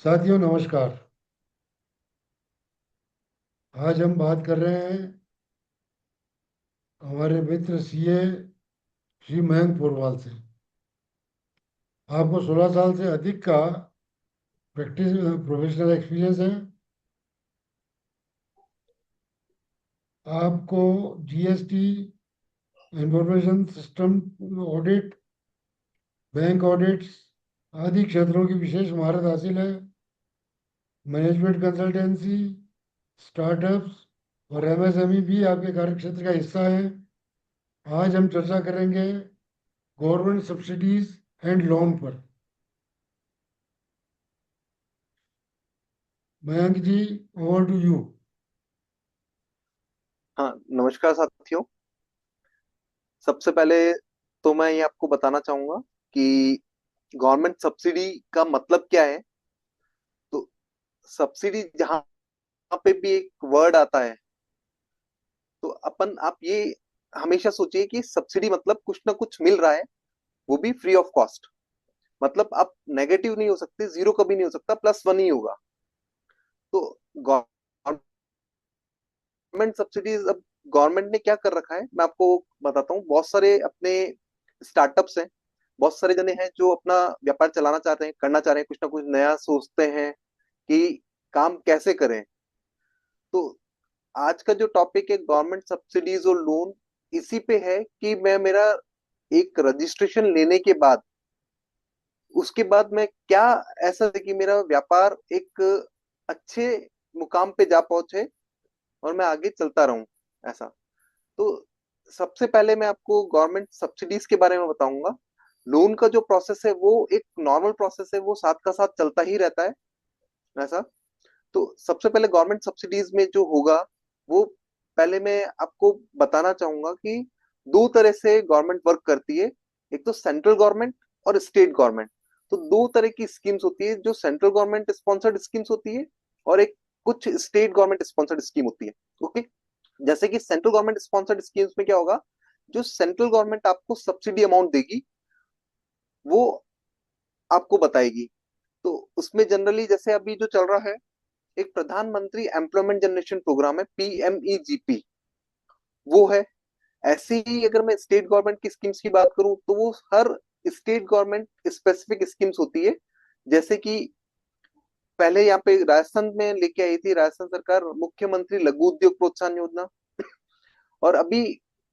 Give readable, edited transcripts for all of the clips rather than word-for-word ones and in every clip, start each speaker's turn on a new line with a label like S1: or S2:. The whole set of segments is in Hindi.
S1: साथियों नमस्कार। आज हम बात कर रहे हैं हमारे मित्र सीए श्री मयंक पोरवाल से। आपको 16 साल से अधिक का प्रैक्टिस प्रोफेशनल एक्सपीरियंस है। आपको GST, information system audit, bank audits आदि क्षेत्रों की विशेष महारत हासिल है। मैनेजमेंट कंसल्टेंसी, स्टार्टअप्स और एमएसएमई भी आपके कार्यक्षेत्र का हिस्सा है। आज हम चर्चा करेंगे गवर्नमेंट सब्सिडीज एंड लोन पर। मयंक जी, ओवर टू यू।
S2: हाँ, नमस्कार साथियों। सबसे पहले तो मैं ये आपको बताना चाहूंगा कि गवर्नमेंट सब्सिडी का मतलब क्या है। तो सब्सिडी जहां पे भी एक वर्ड आता है तो आप ये हमेशा सोचिए कि सब्सिडी मतलब कुछ ना कुछ मिल रहा है, वो भी फ्री ऑफ कॉस्ट। मतलब आप नेगेटिव नहीं हो सकते, जीरो कभी नहीं हो सकता, प्लस वन ही होगा। तो गवर्नमेंट सब्सिडीज, अब गवर्नमेंट ने क्या कर रखा है मैं आपको बताता हूँ। बहुत सारे अपने स्टार्टअप्स हैं, बहुत सारे जने हैं जो अपना व्यापार चलाना चाहते हैं, करना चाह रहे हैं, कुछ ना कुछ नया सोचते हैं कि काम कैसे करें। तो आज का जो टॉपिक है गवर्नमेंट सब्सिडीज और लोन, इसी पे है कि मैं मेरा एक रजिस्ट्रेशन लेने के बाद, उसके बाद मैं क्या ऐसा है कि मेरा व्यापार एक अच्छे मुकाम पे जा पहुंचे और मैं आगे चलता रहूं, ऐसा। तो सबसे पहले मैं आपको गवर्नमेंट सब्सिडीज के बारे में बताऊंगा। लोन का जो प्रोसेस है वो एक नॉर्मल प्रोसेस है, वो साथ का साथ चलता ही रहता है, ऐसा। तो सबसे पहले गवर्नमेंट सब्सिडीज में जो होगा वो, पहले मैं आपको बताना चाहूंगा कि दो तरह से गवर्नमेंट वर्क करती है। एक तो सेंट्रल गवर्नमेंट और स्टेट गवर्नमेंट। तो दो तरह की स्कीम्स होती है, जो सेंट्रल गवर्नमेंट स्पॉन्सर्ड स्कीम्स होती है और एक कुछ स्टेट गवर्नमेंट स्पॉन्सर्ड स्कीम होती है। ओके। जैसे कि सेंट्रल गवर्नमेंट स्पॉन्सर्ड स्कीम्स में क्या होगा, जो सेंट्रल गवर्नमेंट आपको सब्सिडी अमाउंट देगी वो आपको बताएगी। तो उसमें जनरली जैसे अभी जो चल रहा है, एक प्रधानमंत्री एम्प्लॉयमेंट जनरेशन प्रोग्राम है, पीएमईजीपी, वो है। ऐसे ही अगर मैं स्टेट गवर्नमेंट की स्कीम्स की बात करूं तो वो हर स्टेट गवर्नमेंट स्पेसिफिक स्कीम्स होती है। जैसे कि पहले यहाँ पे राजस्थान में लेके आई थी राजस्थान सरकार मुख्यमंत्री लघु उद्योग प्रोत्साहन योजना। और अभी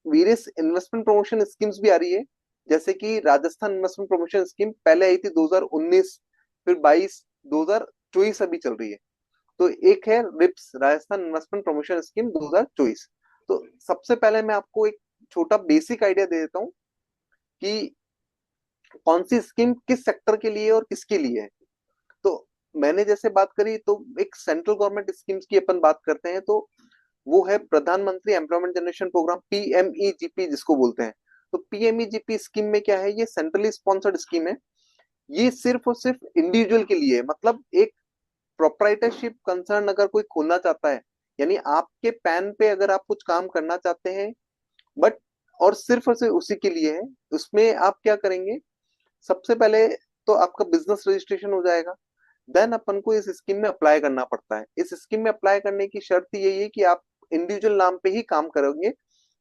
S2: वेरियस इन्वेस्टमेंट प्रमोशन स्कीम्स भी आ रही है। जैसे कि राजस्थान इन्वेस्टमेंट प्रमोशन स्कीम पहले आई थी 2019, फिर 22, 2024 अभी चल रही है। तो एक है RIPS, Rajasthan investment promotion scheme 2024। तो सबसे पहले मैं आपको एक छोटा बेसिक आइडिया दे देता हूँ कि कौन सी स्कीम किस सेक्टर के लिए और किसके लिए है। तो मैंने जैसे बात करी, तो एक सेंट्रल गवर्नमेंट स्कीम्स की अपन बात करते हैं तो वो है प्रधानमंत्री एम्प्लॉयमेंट जनरेशन प्रोग्राम, पीएमईजीपी जिसको बोलते हैं। तो पीएमईजीपी स्कीम में क्या है, ये सेंट्रली स्पॉन्सर्ड स्कीम है। ये सिर्फ और सिर्फ इंडिविजुअल के लिए है। मतलब एक प्रोप्राइटरशिप कंसर्न अगर कोई खोलना चाहता है, यानी आपके पैन पे अगर आप कुछ काम करना चाहते हैं, बट और सिर्फ उसी के लिए है। उसमें आप क्या करेंगे, सबसे पहले तो आपका बिजनेस रजिस्ट्रेशन हो जाएगा। देन अपन को इस स्कीम में अप्लाई करना पड़ता है। इस स्कीम में अप्लाई करने की शर्त यही है कि आप इंडिविजुअल नाम पे ही काम करोगे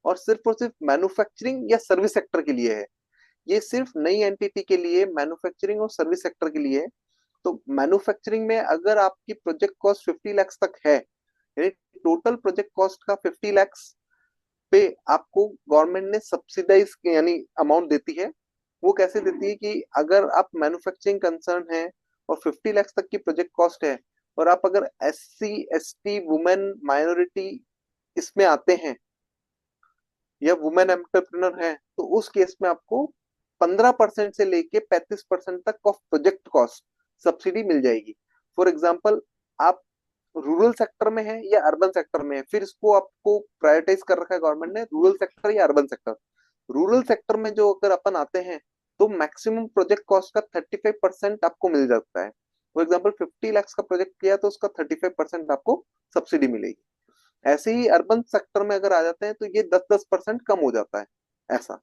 S2: और सिर्फ मैन्युफैक्चरिंग या सर्विस सेक्टर के लिए है। ये सिर्फ नई एंटिटी के लिए मैन्युफैक्चरिंग और सर्विस सेक्टर के लिए है। तो मैन्युफैक्चरिंग में अगर आपकी प्रोजेक्ट कॉस्ट 50 लाख तक है, यानी टोटल प्रोजेक्ट कॉस्ट का 50 लाख पे आपको गवर्नमेंट ने सब्सिडाइज यानी अमाउंट देती है। वो कैसे देती है कि अगर आप मैन्युफैक्चरिंग कंसर्न है और 50 लाख तक की प्रोजेक्ट कॉस्ट है, और आप अगर SC ST वुमेन माइनॉरिटी इसमें आते हैं या वुमेन एंटरप्रेन्योर है, तो उस केस में आपको 15% से लेके 35% तक ऑफ प्रोजेक्ट कॉस्ट सब्सिडी मिल जाएगी। फॉर एग्जाम्पल, आप रूरल सेक्टर में है या अर्बन सेक्टर में है, फिर इसको आपको प्रायोरिटाइज कर रखा है गवर्नमेंट ने, रूरल सेक्टर या अर्बन सेक्टर। रूरल सेक्टर में जो अगर अपन आते हैं तो मैक्सिमम प्रोजेक्ट कॉस्ट का 35% आपको मिल जाता है। फॉर एग्जाम्पल 50 लाख का प्रोजेक्ट किया तो उसका 35% आपको सब्सिडी मिलेगी। ऐसे ही अर्बन सेक्टर में अगर आ जाते हैं तो ये 10-10% कम हो जाता है, ऐसा।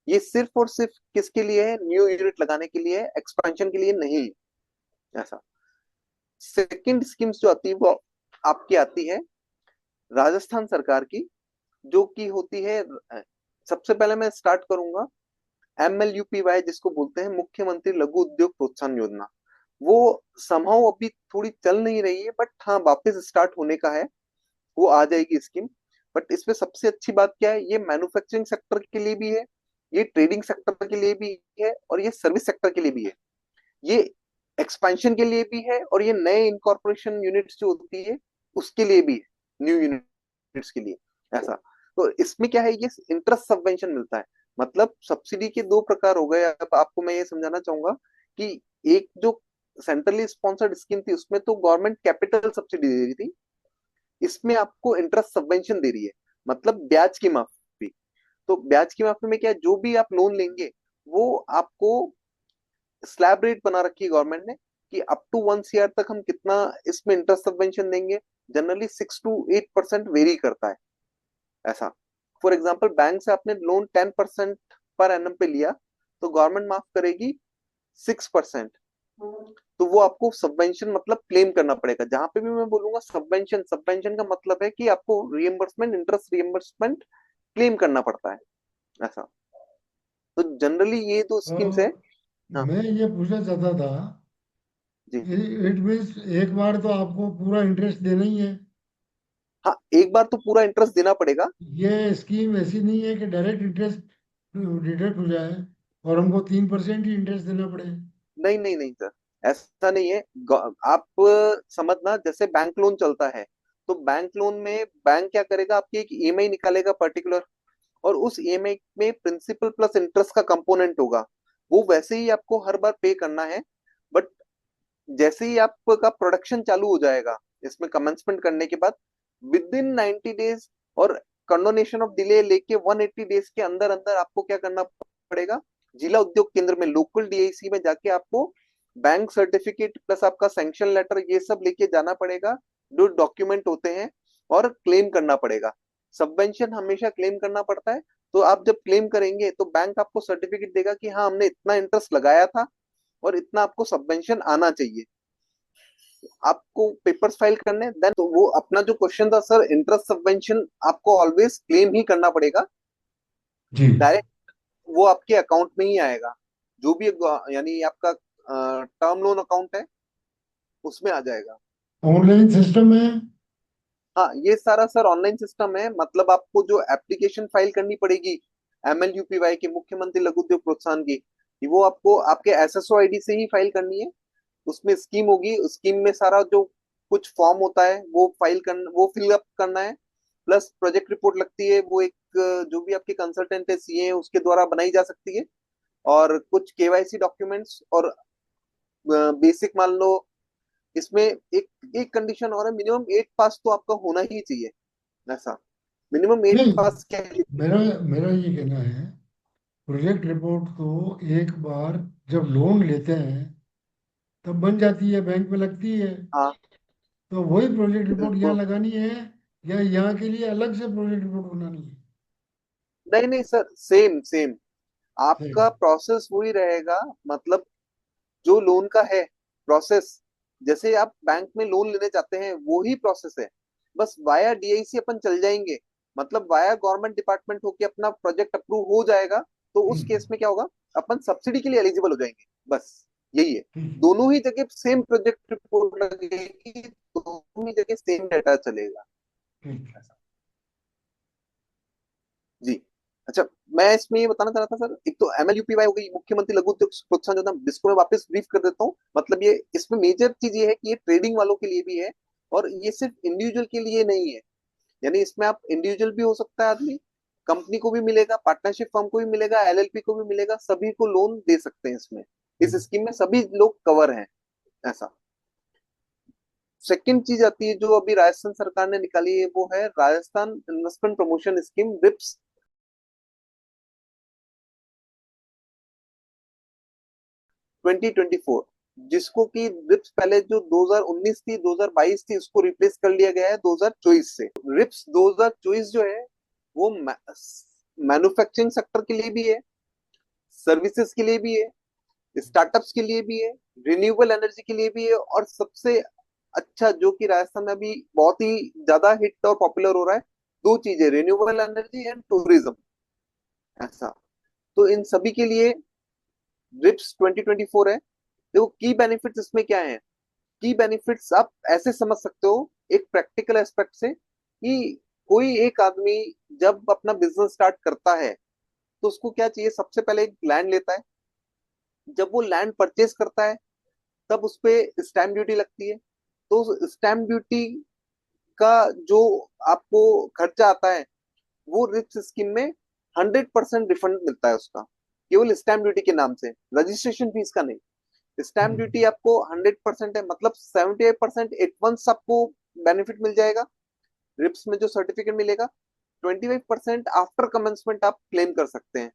S2: ये सिर्फ और सिर्फ किसके लिए है, न्यू यूनिट लगाने के लिए, एक्सपेंशन के लिए नहीं। ऐसा। सेकंड स्कीम्स जो आती है वो आपकी आती है राजस्थान सरकार की, जो की होती है, सबसे पहले मैं स्टार्ट करूंगा MLUPY, जिसको बोलते हैं मुख्यमंत्री लघु उद्योग प्रोत्साहन योजना। वो समहाउ अभी थोड़ी चल नहीं रही है, बट हाँ वापस स्टार्ट होने का है, वो आ जाएगी स्कीम। बट इसमें सबसे अच्छी बात क्या है, ये मैन्युफैक्चरिंग सेक्टर के लिए भी है, ये ट्रेडिंग सेक्टर के लिए भी है, और ये सर्विस सेक्टर के लिए भी है। ये एक्सपेंशन के लिए भी है, और ये नए इनकॉर्पोरेशन यूनिट्स जो होती है उसके लिए भी है, न्यू यूनिट्स के लिए। ऐसा। तो इसमें क्या है, ये इंटरेस्ट सबवेंशन मिलता है। मतलब सब्सिडी के दो प्रकार हो गए। अब आपको मैं ये समझाना चाहूंगा कि एक जो सेंट्रली स्पॉन्सर्ड स्कीम थी उसमें तो गवर्नमेंट कैपिटल सब्सिडी दे रही थी, इसमें आपको इंटरेस्ट सबवेंशन दे रही है, मतलब ब्याज की माफी। तो ब्याज की माफी में क्या है, जो भी आप लोन लेंगे वो आपको स्लैब रेट बना रखी है गवर्नमेंट ने, कि अप टू 1 CR तक हम कितना इसमें इंटरेस्ट सबवेंशन देंगे। जनरली 6 to 8% वेरी करता है। ऐसा। फॉर एग्जाम्पल बैंक से आपने लोन 10% पर एनम पे लिया, तो गवर्नमेंट माफ करेगी 6%। तो वो आपको सबवेंशन मतलब क्लेम करना पड़ेगा। जहां पे भी मैं बोलूंगा सबवेंशन, सबवेंशन का मतलब है कि आपको रिएम्बर्समेंट, इंटरेस्ट रिएम्बर्समेंट क्लेम करना पड़ता है। ऐसा। तो जनरली ये दो स्कीम्स है।
S1: तो
S2: हाँ
S1: मैं ये पूछना चाहता था,
S2: जी।
S1: इट मीन्स एक बार तो आपको पूरा इंटरेस्ट देना ही है।
S2: हाँ एक बार तो पूरा इंटरेस्ट देना पड़ेगा।
S1: ये स्कीम ऐसी नहीं है कि डायरेक्ट इंटरेस्ट डिडक्ट हो जाए और हमको 3% ही इंटरेस्ट देना पड़े।
S2: नहीं नहीं नहीं सर, ऐसा नहीं है। आप समझना, जैसे बैंक लोन चलता है, तो बैंक लोन में बैंक क्या करेगा, आपकी एक EMI निकालेगा पर्टिकुलर, और उस EMI में प्रिंसिपल प्लस इंटरेस्ट का कंपोनेंट होगा। वो वैसे ही आपको हर बार पे करना है। बट जैसे ही आपका प्रोडक्शन चालू हो जाएगा, इसमें कमेंसमेंट करने के बाद विद इन 90 डेज, और कंडोनेशन ऑफ डिले लेके 180 डेज के अंदर अंदर आपको क्या करना पड़ेगा, जिला उद्योग केंद्र में, लोकल DIC में जाके आपको बैंक सर्टिफिकेट प्लस आपका सैंक्शन लेटर ये सब लेके जाना पड़ेगा, जो डॉक्यूमेंट होते हैं, और क्लेम करना पड़ेगा। सबवेंशन हमेशा क्लेम करना पड़ता है। तो आप जब क्लेम करेंगे तो बैंक आपको सर्टिफिकेट देगा कि हाँ हमने इतना इंटरेस्ट लगाया था, और इतना आपको सबवेंशन आना चाहिए। आपको पेपर्स फाइल करने, देन तो वो अपना जो क्वेश्चन था सर, इंटरेस्ट सबवेंशन आपको ऑलवेज क्लेम ही करना पड़ेगा।
S1: जी।
S2: डायरेक्ट वो आपके अकाउंट में ही आएगा, जो भी यानी आपका टर्म लोन अकाउंट है उसमें आ जाएगा।
S1: ऑनलाइन सिस्टम है।
S2: हाँ ये सारा सर ऑनलाइन सिस्टम है। मतलब आपको जो एप्लीकेशन फाइल करनी पड़ेगी MLUPY की, मुख्यमंत्री लघु उद्योग प्रोत्साहन की, वो आपको आपके SSO ID से ही फाइल करनी है। उसमें स्कीम होगी, स्कीम में सारा जो कुछ फॉर्म होता है वो फाइल करना, वो फिलअप करना है। प्लस प्रोजेक्ट रिपोर्ट लगती है, वो एक जो भी आपके कंसल्टेंट है, CA है, उसके द्वारा बनाई जा सकती है। और कुछ KYC डॉक्यूमेंट्स, और बेसिक मान लो इसमें एक एक कंडीशन और है, मिनिमम 8 पास तो आपका होना ही चाहिए। ऐसा। मिनिमम एट
S1: नहीं,
S2: पास क्या है?
S1: मेरा मेरा ये कहना है, प्रोजेक्ट रिपोर्ट तो एक बार जब लोन लेते हैं तब बन जाती है, बैंक में लगती है।
S2: हाँ
S1: तो वही प्रोजेक्ट रिपोर्ट यहाँ
S2: बिल्कुल।
S1: लगानी है या यहाँ के लिए अलग से प्रोजेक्ट रिपोर्ट बनानी है?
S2: नहीं नहीं सर, सेम सेम
S1: सेम।
S2: आपका प्रोसेस वही रहेगा। मतलब जो लोन का है प्रोसेस, जैसे आप बैंक में लोन लेने जाते हैं वो ही प्रोसेस है। बस वाया DIC अपन चल जाएंगे, मतलब वाया गवर्नमेंट डिपार्टमेंट होके अपना प्रोजेक्ट अप्रूव हो जाएगा। तो उस
S1: ठीक है।
S2: केस में क्या होगा, अपन सब्सिडी के लिए एलिजिबल हो जाएंगे। बस यही है।
S1: ठीक
S2: दोनों ही जगह सेम प्रोजेक्ट रिपोर्ट लगेगी, दोनों ही जगह सेम डाटा चलेगा।
S1: ठीक।
S2: जी। अच्छा, मैं इसमें ये बताना चाह रहा था सर, एक तो MLUPY हो गई, मुख्यमंत्री लघु उद्योग प्रोत्साहन योजना, जिसको मैं वापस ब्रीफ कर देता हूँ। मतलब ये इसमें मेजर चीज ये है कि ये ट्रेडिंग वालों के लिए भी है, और ये सिर्फ इंडिविजुअल के लिए नहीं है। यानी इसमें आप इंडिविजुअल भी हो सकता है आदमी, कंपनी को भी मिलेगा, पार्टनरशिप फर्म को भी मिलेगा, LLP को भी मिलेगा, सभी को लोन दे सकते हैं इसमें। इस स्कीम में सभी लोग कवर हैं। ऐसा। सेकंड चीज आती है जो अभी राजस्थान सरकार ने निकाली है, वो है Rajasthan investment promotion scheme, RIPS 2024, जिसको कि रिप्स पहले जो 2019 थी, 2022 थी, उसको रिप्लेस कर लिया गया है 2024 से। रिप्स 2024 जो है वो मैन्युफैक्चरिंग सेक्टर के लिए भी है, सर्विसेज के लिए भी है, स्टार्टअप्स के लिए भी है, रिन्यूएबल एनर्जी के लिए भी है, और सबसे अच्छा जो कि राजस्थान में अभी बहुत ही ज्यादा हिट और पॉपुलर हो रहा है, दो चीजें, रिन्यूएबल एनर्जी एंड टूरिज्म। ऐसा, तो इन सभी के लिए रिप्स 2024 है। देखो की बेनिफिट्स इसमें क्या है, की बेनिफिट्स आप ऐसे समझ सकते हो एक प्रैक्टिकल एस्पेक्ट से, कि कोई एक आदमी जब अपना बिजनेस स्टार्ट करता है तो उसको क्या चाहिए, सबसे पहले एक लैंड लेता है। जब वो लैंड परचेज करता है तब उस पे स्टैम्प ड्यूटी लगती है। तो स्टैम्प ड्यूटी का जो आपको खर्चा आता है, वो रिप्स स्कीम में 100% रिफंड मिलता है उसका, केवल स्टैम्प ड्यूटी के नाम से, रजिस्ट्रेशन फीस का नहीं। स्टैम्प
S1: हम्म,
S2: ड्यूटी आपको 100% है, मतलब 78% एडवांस आपको बेनिफिट मिल जाएगा। रिप्स में जो सर्टिफिकेट मिलेगा, 25% आफ्टर कमेंसमेंट आप क्लेम कर सकते हैं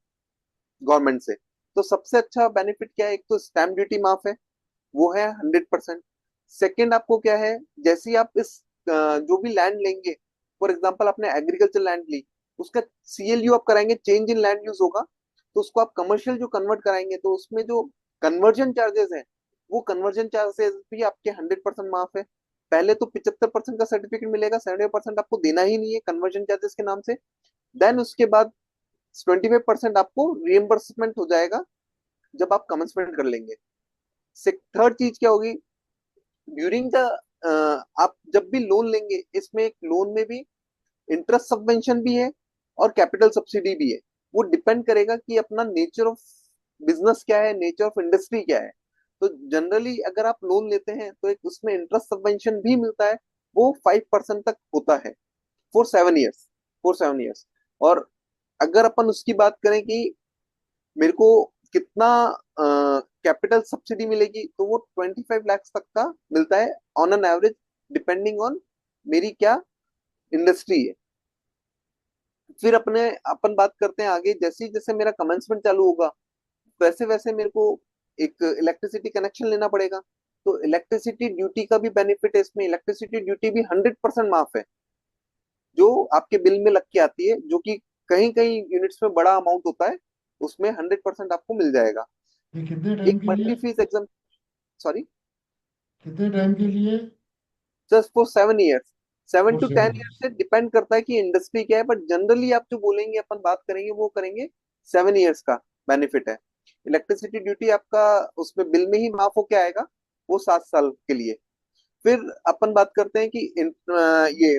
S2: गवर्नमेंट से। तो सबसे अच्छा बेनिफिट क्या है, एक तो स्टैम्प ड्यूटी माफ है, वो है 100%। सेकेंड आपको क्या है, जैसे ही आप इस जो भी लैंड लेंगे, फॉर एग्जाम्पल आपने एग्रीकल्चर लैंड ली, उसका सीएलयू आप कराएंगे, चेंज इन लैंड यूज होगा, तो उसको आप कमर्शियल जो कन्वर्ट कराएंगे, तो उसमें जो कन्वर्जन चार्जेस है, वो कन्वर्जन चार्जेस भी आपके 100% माफ है। पहले तो 75% का सर्टिफिकेट मिलेगा, 70% आपको देना ही नहीं है कन्वर्जन चार्जेस के नाम से। देन उसके बाद 25% आपको रिएम्बर्समेंट हो जाएगा जब आप कमेंसमेंट कर लेंगे। थर्ड चीज क्या होगी, ड्यूरिंग द आप जब भी लोन लेंगे, इसमें एक लोन में भी इंटरेस्ट सबवेंशन भी है और कैपिटल सब्सिडी भी है। वो डिपेंड करेगा कि अपना नेचर ऑफ बिजनेस क्या है, नेचर ऑफ इंडस्ट्री क्या है। तो जनरली अगर आप लोन लेते हैं तो एक उसमें इंटरेस्ट सबवेंशन भी मिलता है, वो 5% तक होता है फॉर 7 ईयर्स। और अगर अपन उसकी बात करें कि मेरे को कितना कैपिटल सब्सिडी मिलेगी, तो वो 25 लाख तक का मिलता है on an average, depending on मेरी क्या इंडस्ट्री है। फिर अपन बात करते हैं आगे, जैसे जैसे मेरा कमेंसमेंट चालू होगा, वैसे वैसे मेरे को एक इलेक्ट्रिसिटी कनेक्शन लेना पड़ेगा। तो इलेक्ट्रिसिटी ड्यूटी का भी बेनिफिट है इसमें, इलेक्ट्रिसिटी ड्यूटी भी 100% माफ है, जो आपके बिल में लग के आती है, जो कि कहीं कहीं यूनिट्स में बड़ा अमाउंट होता है, उसमें 100% आपको मिल जाएगा।
S1: ये कितने टाइम
S2: एक
S1: के लिए?
S2: मंथली फीस एग्जाम, सॉरी,
S1: कितने टाइम के लिए?
S2: Just for 7 years. Seven
S1: for
S2: to ten
S1: 7 years.
S2: Years से डिपेंड करता है कि इंडस्ट्री क्या है, बट जनरली आप जो बोलेंगे, अपन बात करेंगे, वो करेंगे 7 ईयर्स का बेनिफिट है। इलेक्ट्रिसिटी ड्यूटी आपका उसमें बिल में ही माफ होके आएगा, वो 7 साल के लिए। फिर अपन बात करते हैं कि ये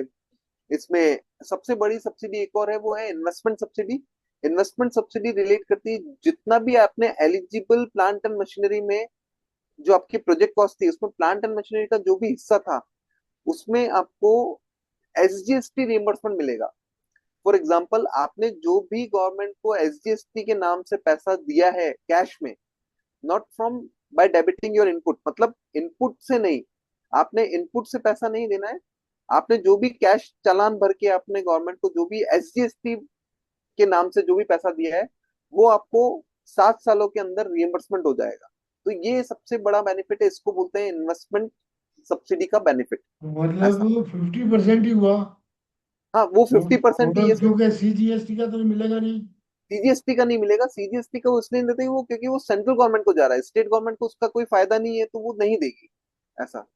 S2: इसमें सबसे बड़ी सब्सिडी एक और है, वो है investment subsidy. Investment subsidy relate करती है जितना भी आपने एलिजिबल प्लांट एंड मशीनरी में, जो आपकी प्रोजेक्ट कॉस्ट थी, उसमें प्लांट एंड मशीनरी का जो भी हिस्सा था, उसमें आपको एसजीएसटी रिइंबर्समेंट मिलेगा। फॉर एग्जाम्पल, आपने जो भी गवर्नमेंट को एसजीएसटी के नाम से पैसा दिया है कैश में, not from by debiting your input, मतलब इनपुट से नहीं, आपने इनपुट से पैसा नहीं देना है। आपने जो भी कैश चालान भर के आपने गवर्नमेंट को जो भी एसजीएसटी के नाम से जो भी पैसा दिया है, वो आपको 7 सालों के अंदर रिइंबर्समेंट हो जाएगा। तो ये सबसे बड़ा बेनिफिट है, इसको बोलते हैं इन्वेस्टमेंट सब्सिडी का बेनिफिट। ऐसा,
S1: मतलब 50% ही हुआ।
S2: हाँ, वो 50% ही है
S1: टोटल
S2: इसमें।
S1: क्योंकि सीजीएसटी का तो मिलेगा नहीं।
S2: सीजीएसटी का नहीं मिलेगा, सीजीएसटी का वो इसलिए नहीं देते वो क्योंकि वो सेंट्रल गवर्नमेंट को जा रहा है, स्टेट गवर्नमेंट को उसका कोई फायदा नहीं है, तो वो नहीं देगी। ऐसा,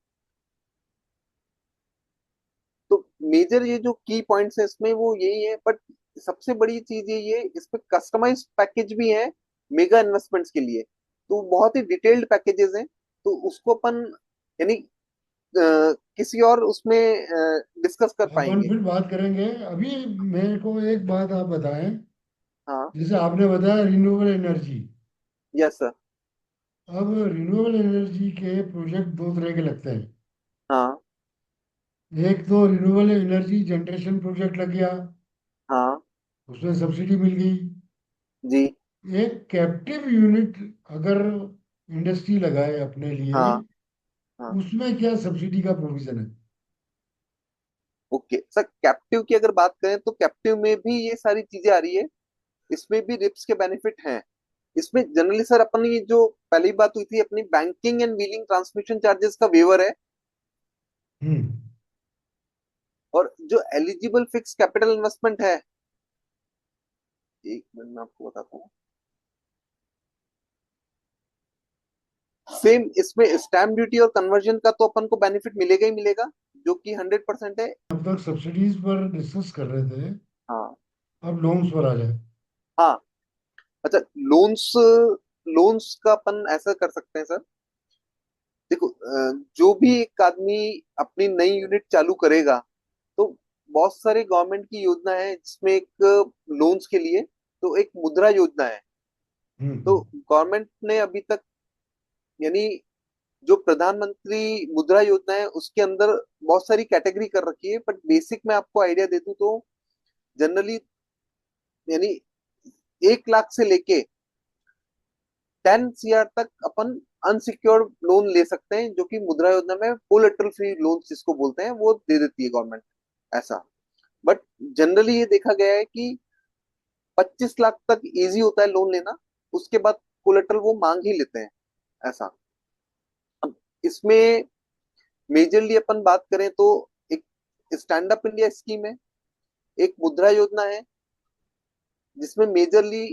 S2: तो मेजर ये जो की पॉइंट्स है इसमें वो यही है, बट सबसे बड़ी चीज यही है, इसमें कस्टमाइज्ड पैकेज भी है मेगा इन्वेस्टमेंट्स के लिए। तो बहुत ही डिटेल्ड पैकेजेस हैं, तो उसको अपन यानी किसी और उसमें डिस्कस कर
S1: अपन
S2: पाएंगे।
S1: फिर बात करेंगे। अभी मेरे को एक बात आप बताएं।
S2: हाँ।
S1: जैसे आपने बताया रिन्यूएबल एनर्जी।
S2: Yes sir.
S1: अब रिन्यूएबल एनर्जी के प्रोजेक्ट दो तरह के लगते हैं।
S2: हाँ।
S1: एक तो रिन्यूएबल एनर्जी जनरेशन प्रोजेक्ट लग गया,
S2: हाँ।
S1: उसमें सब्सिडी मिल गई।
S2: जी।
S1: एक कैप्टिव यूनिट अगर इंडस्ट्री लगाए अपने लिए,
S2: हाँ। हाँ।
S1: उसमें क्या सब्सिडी का प्रोविजन है?
S2: ओके सर, कैप्टिव की अगर बात करें तो कैप्टिव में भी ये सारी चीजें आ रही है, इसमें भी रिप्स के बेनिफिट हैं। इसमें जनरली सर अपन ये जो पहली बात हुई थी अपनी, banking and wheeling transmission charges का वेवर है,
S1: हम्म।
S2: और जो एलिजिबल फिक्स कैपिटल इन्वेस्टमेंट है, एक मिनट में आपको बताता हूँ। सेम इसमें स्टैम्प ड्यूटी और कन्वर्जन का तो अपन को बेनिफिट मिलेगा ही मिलेगा, जो कि 100% है।
S1: अब तक सब्सिडीज पर डिस्कस कर रहे थे,
S2: हाँ।
S1: अब लोन्स पर आ जाए।
S2: हाँ। अच्छा, लोन्स, लोन्स का अपन ऐसा कर सकते हैं सर। देखो, जो भी एक आदमी अपनी नई यूनिट चालू करेगा, तो बहुत सारे गवर्नमेंट की योजना है जिसमें एक लोन्स के लिए, तो एक मुद्रा योजना है। तो
S1: हम्म।
S2: गवर्नमेंट ने अभी तक, यानी जो प्रधानमंत्री मुद्रा योजना है उसके अंदर बहुत सारी कैटेगरी कर रखी है, बट बेसिक मैं आपको आइडिया दे दूं तो जनरली, यानी 1 लाख से लेके 10 CR तक अपन अनसिक्योर्ड लोन ले सकते हैं, जो कि मुद्रा योजना में कोलेटरल फ्री लोन जिसको बोलते हैं वो दे देती है गवर्नमेंट, ऐसा। बट जनरली ये देखा गया है कि 25 लाख तक इजी होता है लोन लेना, उसके बाद कोलेटरल वो मांग ही लेते हैं, ऐसा। अब इसमें मेजरली अपन बात करें तो एक स्टैंड अप इंडिया स्कीम है, एक मुद्रा योजना है, जिसमें मेजरली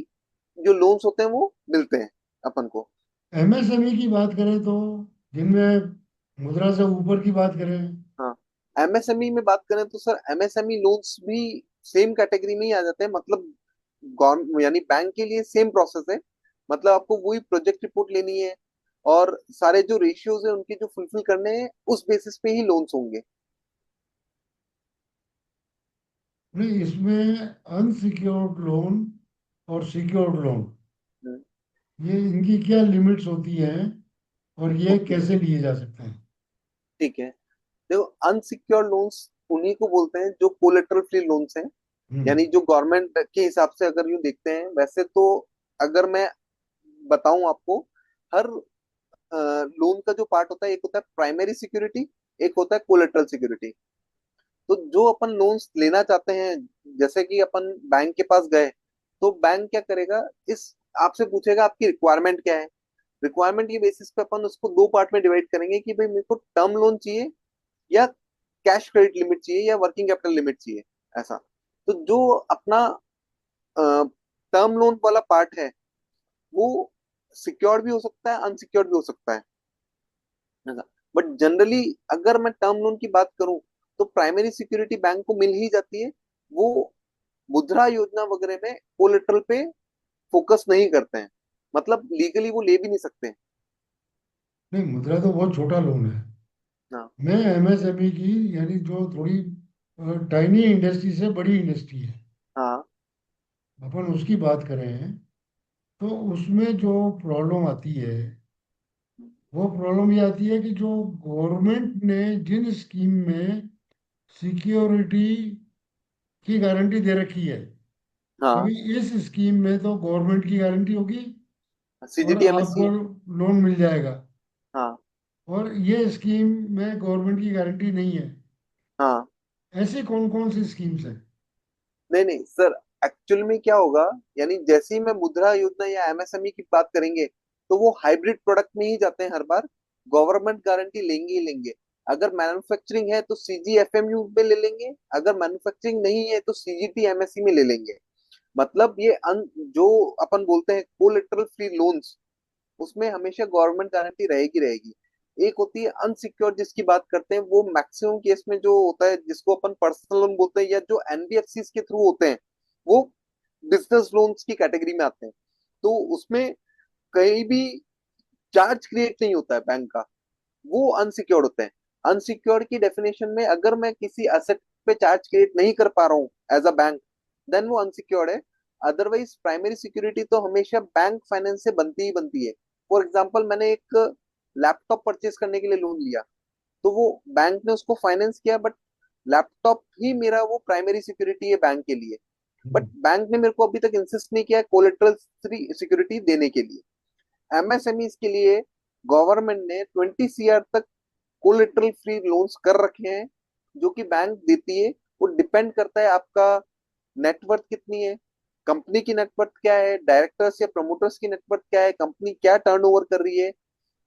S2: जो लोन्स होते हैं वो मिलते हैं अपन को।
S1: एमएसएमई की बात करें तो, जिनमें मुद्रा से ऊपर की बात करें।
S2: हाँ। एमएसएमई में बात करें तो सर, एमएसएमई लोन्स भी सेम कैटेगरी में ही आ जाते हैं, मतलब गवर्नमेंट यानी बैंक के लिए सेम प्रोसेस है। मतलब आपको वही प्रोजेक्ट रिपोर्ट लेनी है, और सारे जो रेशियोज है उनके जो फुलफिल करने हैं उस बेसिस पे ही लोन्स होंगे।
S1: नहीं, इसमें अनसिक्योर्ड लोन और सिक्योर्ड लोन, ये इनकी क्या लिमिट्स होती हैं और ये
S2: ओके,
S1: कैसे लिए जा सकते हैं?
S2: ठीक है। देखो, अनसिक्योर्ड लोन्स उन्हीं को बोलते हैं जो कोलेटरल फ्री लोन्स हैं।
S1: हम्म।
S2: यानी जो गवर्नमेंट के हिसाब से अगर यूं देखते हैं वैसे तो, अगर मैं बताऊं आपको, हर लोन का जो पार्ट होता है, एक होता है प्राइमरी सिक्योरिटी, एक होता है कोलेटरल सिक्योरिटी। तो जो अपन लोन्स लेना चाहते हैं, जैसे कि अपन बैंक के पास गए, तो बैंक क्या करेगा, इस आपसे पूछेगा आपकी रिक्वायरमेंट क्या है। रिक्वायरमेंट के बेसिस पे अपन उसको दो पार्ट में डिवाइड करेंगे कि भाई मेरे को टर्म लोन चाहिए, या कैश क्रेडिट लिमिट चाहिए, या वर्किंग कैपिटल लिमिट चाहिए, ऐसा। तो जो अपना टर्म लोन वाला पार्ट है, वो सिक्योर्ड भी हो सकता है, अनसिक्योर्ड भी हो सकता है, ऐसा। बट जनरली अगर मैं टर्म लोन की बात करूं, तो प्राइमरी सिक्योरिटी बैंक को मिल ही जाती है। वो मुद्रा योजना वगैरह में कोलेटरल पे फोकस नहीं करते हैं, मतलब लीगली वो ले भी नहीं सकते हैं।
S1: नहीं, मुद्रा तो बहुत छोटा लोन है।
S2: हाँ।
S1: मैं एमएसएमई की, यानी जो थोड़ी टाइनी इंडस्ट्री से बड़ी इंडस्ट्री है,
S2: हाँ।
S1: अपन उसकी बात करें, तो उसमें जो प्रॉब्लम आती है, वो प्रॉब्लम ये आती है कि जो गवर्नमेंट ने जिन स्कीम में सिक्योरिटी की गारंटी दे रखी है,
S2: हाँ।
S1: अभी इस स्कीम में तो गवर्नमेंट की गारंटी होगी और
S2: सीजीटी एमएससी
S1: आपको
S2: है।
S1: लोन मिल जाएगा,
S2: हाँ।
S1: और ये स्कीम में गवर्नमेंट की गारंटी नहीं है।
S2: हाँ।
S1: ऐसी कौन कौन सी स्कीम्स हैं?
S2: नहीं नहीं सर, एक्चुअल में क्या होगा, यानी जैसे ही मैं मुद्रा योजना या एमएसएमई की बात करेंगे, तो वो हाइब्रिड प्रोडक्ट में ही जाते हैं हर बार। गवर्नमेंट गारंटी लेंगे ही लेंगे। अगर मैन्युफैक्चरिंग है तो सीजीएफएमयू में ले लेंगे, अगर मैन्युफैक्चरिंग नहीं है तो सीजीटी एमएससी में ले लेंगे। मतलब ये जो अपन बोलते हैं कोलेटरल फ्री लोन्स, उसमें हमेशा गवर्नमेंट गारंटी रहेगी रहेगी। एक होती है अनसिक्योर्ड जिसकी बात करते हैं, वो मैक्सिमम केस में जो होता है जिसको अपन पर्सनल लोन बोलते हैं, या जो एनबीएफसी के थ्रू होते हैं, वो बिजनेस लोन्स की कैटेगरी में आते हैं। तो उसमें कहीं भी चार्ज क्रिएट नहीं होता है बैंक का, वो अनसिक्योर्ड होते हैं। अनसिक्योर्ड की डेफिनेशन में, अगर मैं किसी असेट पे चार्ज क्रिएट नहीं कर पा रहा हूँ एज अ बैंक, देन वो अनसिक्योर्ड है। अदरवाइज प्राइमरी सिक्योरिटी तो हमेशा बैंक फाइनेंस से बनती ही बनती है। फॉर एग्जाम्पल, मैंने एक लैपटॉप परचेज करने के लिए लोन लिया, तो वो बैंक ने उसको फाइनेंस किया, बट लैपटॉप ही मेरा वो प्राइमरी सिक्योरिटी है बैंक के लिए। But
S1: hmm.
S2: बैंक ने मेरे को अभी तक इंसिस्ट नहीं किया कोलेटरल सिक्योरिटी देने के लिए। एमएसएमई के लिए गवर्नमेंट ने 20 CR तक कोलेटरल फ्री लोन्स कर रखे हैं, जो कि बैंक देती है। वो डिपेंड करता है आपका नेटवर्थ कितनी है, कंपनी की नेटवर्थ क्या है, डायरेक्टर्स या प्रमोटर्स की नेटवर्थ क्या है, कंपनी क्या टर्नओवर कर रही है,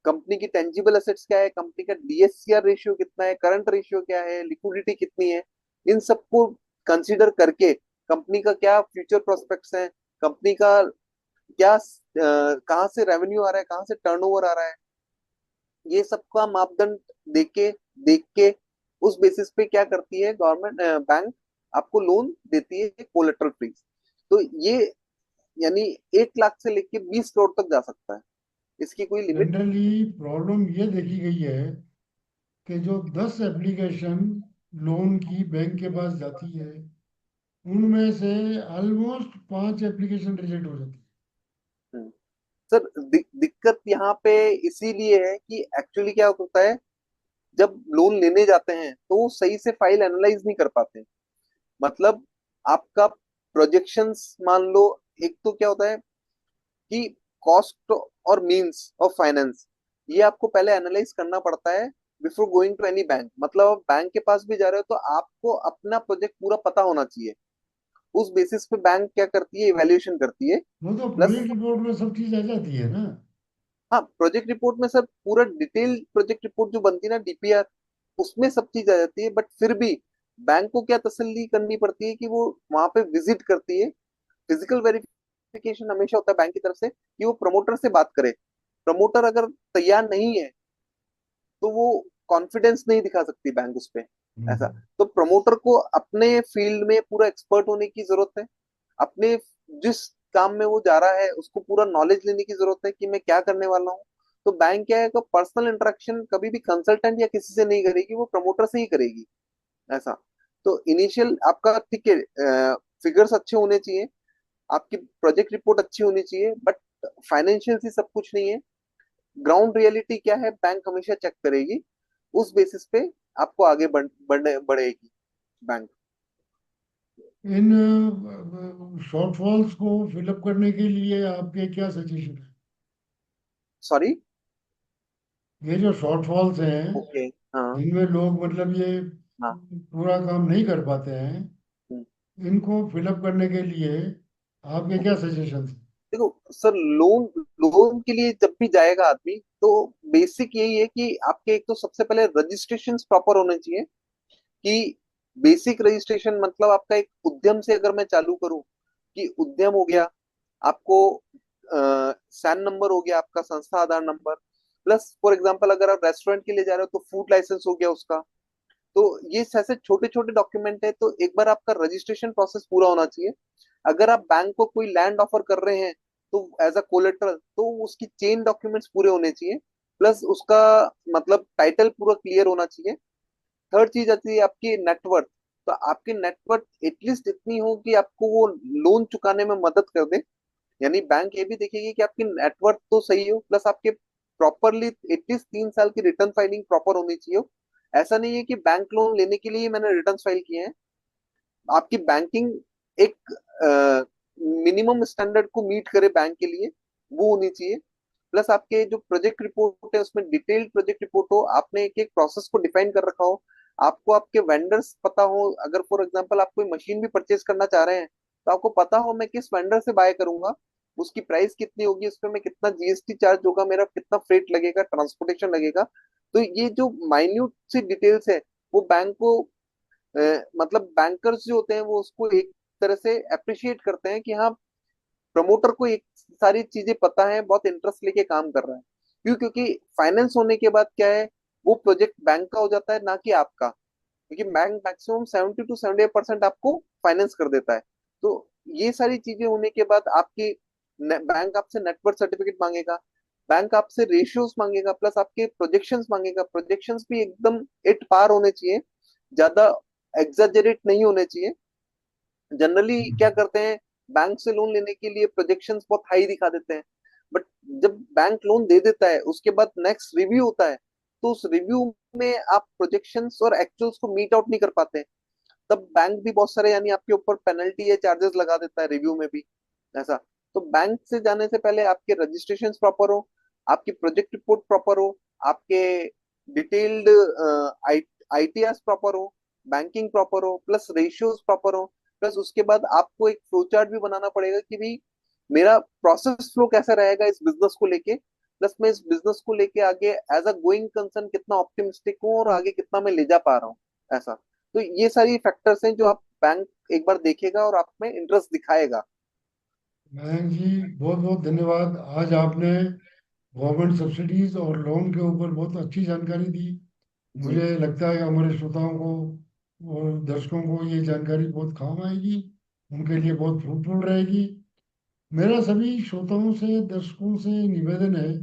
S2: कंपनी की टेंजिबल एसेट्स क्या है, कंपनी का डीएससीआर रेशियो कितना है, करंट रेशियो क्या है, लिक्विडिटी कितनी है। इन सबको कंसीडर करके कंपनी का क्या फ्यूचर प्रोस्पेक्ट्स है, कंपनी का क्या कहाँ से रेवेन्यू आ रहा है, कहाँ से टर्नओवर आ रहा है, ये सबका मापदंड देख के उस बेसिस पे क्या करती है गवर्नमेंट, बैंक आपको लोन देती है कोलेटरल फ्री। तो ये यानी 1 लाख से लेके 20 करोड़ तक जा सकता है, इसकी कोई लिमिट।
S1: जनरली प्रॉब्लम ये देखी गई है कि जो 10 एप्लीकेशन लोन की बैंक के पास जाती है, उनमें से ऑलमोस्ट 5 एप्लीकेशन रिजेक्ट हो जाती
S2: सर दिक्कत यहाँ पे इसीलिए है कि एक्चुअली क्या होता है, जब लोन लेने जाते हैं तो वो सही से फाइल एनालाइज नहीं कर पाते। मतलब आपका प्रोजेक्शंस मान लो, एक तो क्या होता है कि कॉस्ट और मींस ऑफ फाइनेंस, ये आपको पहले एनालाइज करना पड़ता है before going to any bank. मतलब आप बैंक के पास भी जा रहे हो तो आपको अपना प्रोजेक्ट पूरा पता होना चाहिए। उस बेसिस पे बैंक क्या करती है, इवेल्युएशन करती है।
S1: है। वो तो
S2: प्लस
S1: प्रोजेक्ट रिपोर्ट में सब चीज़ आ जाती है ना।
S2: हाँ, प्रोजेक्ट रिपोर्ट में सर पूरा डिटेल प्रोजेक्ट रिपोर्ट जो बनती है ना, डीपीआर, उसमें सब चीज आ जाती है। बट फिर भी बैंक को क्या तसल्ली करनी पड़ती है कि वो वहां पे विजिट करती है। फिजिकल वेरिफिकेशन हमेशा होता है बैंक की तरफ से कि वो प्रमोटर से बात करे। प्रमोटर अगर तैयार नहीं है तो वो कॉन्फिडेंस नहीं दिखा सकती बैंक उस पे। ऐसा,
S1: हम्म।
S2: तो प्रमोटर को अपने फील्ड में पूरा एक्सपर्ट होने की जरूरत है। अपने जिस काम में वो जा रहा है उसको पूरा नॉलेज लेने की जरूरत है कि मैं क्या करने वाला हूँ। तो बैंक क्या है कि पर्सनल इंटरेक्शन कभी भी कंसल्टेंट या किसी से नहीं करेगी, वो प्रमोटर से ही करेगी। ऐसा, तो इनिशियल आपका ठीक है, फिगर्स अच्छे होने चाहिए, आपकी प्रोजेक्ट रिपोर्ट अच्छी होनी चाहिए, बट फाइनेंशियल ही सब कुछ नहीं है। ग्राउंड रियलिटी क्या है बैंक हमेशा चेक करेगी, उस बेसिस पे आपको आगे बढ़ेगी बैंक।
S1: इन शॉर्टफॉल्स को फिलअप करने के लिए आपके क्या सजेशन है?
S2: सॉरी।
S1: ये जो शॉर्टफॉल्स हैं,
S2: ओके। हाँ।
S1: जिनमें लोग मतलब ये
S2: हाँ।
S1: पूरा काम नहीं कर पाते हैं,
S2: हम्म।
S1: इनको फिलअप करने के लिए आपके क्या
S2: ओके,
S1: सजेशंस हैं?
S2: देखो सर, लोन लोन के लिए जब भी जाएगा आदमी तो बेसिक यही है कि आपके एक तो सबसे पहले रजिस्ट्रेशन प्रॉपर होने चाहिए। कि बेसिक रजिस्ट्रेशन मतलब आपका एक उद्यम से अगर मैं चालू करूं कि उद्यम हो गया, आपको सैन नंबर हो गया, आपका संस्था आधार नंबर, प्लस फॉर एग्जांपल अगर आप रेस्टोरेंट के लिए जा रहे हो तो फूड लाइसेंस हो गया उसका। तो ये ऐसे छोटे छोटे डॉक्यूमेंट है, तो एक बार आपका रजिस्ट्रेशन प्रोसेस पूरा होना चाहिए। अगर आप बैंक को कोई लैंड ऑफर कर रहे हैं तो एज अ कोलेटरल तो उसकी चेन डॉक्यूमेंट्स पूरे होने चाहिए। प्लस उसका मतलब टाइटल पूरा क्लियर होना चाहिए। थर्ड चीज आती है आपकी नेटवर्थ। तो आपकी नेटवर्थ एटलीस्ट इतनी हो कि आपको वो लोन चुकाने में मदद कर दे। यानी बैंक ये भी देखेगी कि आपकी नेटवर्थ तो सही हो, प्लस आपके प्रॉपरली एटलीस्ट 3 साल की रिटर्न फाइलिंग प्रॉपर होनी चाहिए। ऐसा नहीं है कि बैंक लोन लेने के लिए मैंने रिटर्न फाइल किए हैं। आपकी बैंकिंग एक मिनिमम स्टैंडर्ड को मीट करे बैंक के लिए, वो होनी चाहिए। प्लस आपके जो प्रोजेक्ट रिपोर्ट है उसमें डिटेल्ड प्रोजेक्ट रिपोर्ट हो, आपने एक एक प्रोसेस को डिफाइन कर रखा हो, आपको आपके वेंडर्स पता हो। अगर फॉर एग्जांपल आप कोई मशीन भी परचेज करना चाह रहे हैं तो आपको पता हो मैं किस वेंडर से बाय करूंगा, उसकी प्राइस कितनी होगी, उसमें मैं कितना जीएसटी चार्ज होगा, मेरा कितना फ्रेट लगेगा, ट्रांसपोर्टेशन लगेगा। तो ये जो माइन्यूट सी डिटेल्स है वो बैंक को मतलब बैंकर्स जो होते हैं वो उसको एक तरह से अप्रिशिएट करते हैं कि हाँ, प्रमोटर को एक सारी चीजें पता है, बहुत इंटरेस्ट लेके काम कर रहा है। क्यों? क्योंकि फाइनेंस होने के बाद क्या है, वो प्रोजेक्ट बैंक का हो जाता है ना कि आपका। क्योंकि बैंक मैक्सिमम 70 to 78% आपको फाइनेंस कर देता है। तो ये सारी चीजें होने के बाद आपकी बैंक आपसे नेटवर्क सर्टिफिकेट मांगेगा, बैंक आपसे रेशियोज मांगेगा, प्लस आपके प्रोजेक्शंस मांगेगा। प्रोजेक्शंस भी एकदम एट पार होने चाहिए, ज्यादा एग्जैजरेट नहीं होने चाहिए। जनरली क्या करते हैं, बैंक से लोन लेने के लिए प्रोजेक्शंस बहुत हाई दिखा देते हैं, बट जब बैंक लोन दे देता है उसके बाद नेक्स्ट रिव्यू होता है, तो उस रिव्यू में आप प्रोजेक्शंस और एक्चुअल्स को मीट आउट नहीं कर पाते हैं। तब बैंक भी बहुत सारे यानी आपके ऊपर पेनल्टी या चार्जेस लगा देता है रिव्यू में भी। ऐसा, तो बैंक से जाने से पहले आपके रजिस्ट्रेशन प्रॉपर हो, आपकी प्रोजेक्ट रिपोर्ट प्रॉपर हो, आपके डिटेल्ड आईटीआर प्रॉपर हो, बैंकिंग प्रॉपर हो, प्लस रेशियोज प्रॉपर हो। प्लस उसके बाद आपको एक फ्लो चार्ट भी बनाना पड़ेगा कि भाई मेरा प्रोसेस फ्लो कैसा रहेगा इस बिजनेस को लेके, प्लस मैं इस बिजनेस को लेके आगे एज अ गोइंग कंसर्न कितना ऑप्टिमिस्टिक हूँ और आगे कितना मैं ले जा पा रहा हूँ। ऐसा, तो ये सारी फैक्टर्स हैं जो आप बैंक एक बार देखेगा और आप में इंटरेस्ट दिखाएगा।
S1: मयंक जी, बहुत बहुत धन्यवाद। आज आपने गवर्नमेंट सब्सिडीज और लोन के ऊपर बहुत अच्छी जानकारी दी।
S2: जी।
S1: मुझे लगता है कि हमारे श्रोताओं को और दर्शकों को ये जानकारी बहुत काम आएगी, उनके लिए बहुत फ्रूटफुल रहेगी। मेरा सभी श्रोताओं से, दर्शकों से निवेदन है,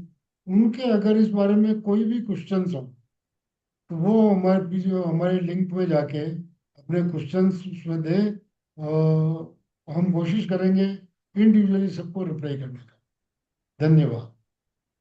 S1: उनके अगर इस बारे में कोई भी क्वेश्चंस हो तो वो हमारे जो हमारे लिंक में जाके अपने क्वेश्चंस उसमें दे, और हम कोशिश करेंगे इंडिविजुअली सबको रिप्लाई करने का। धन्यवाद।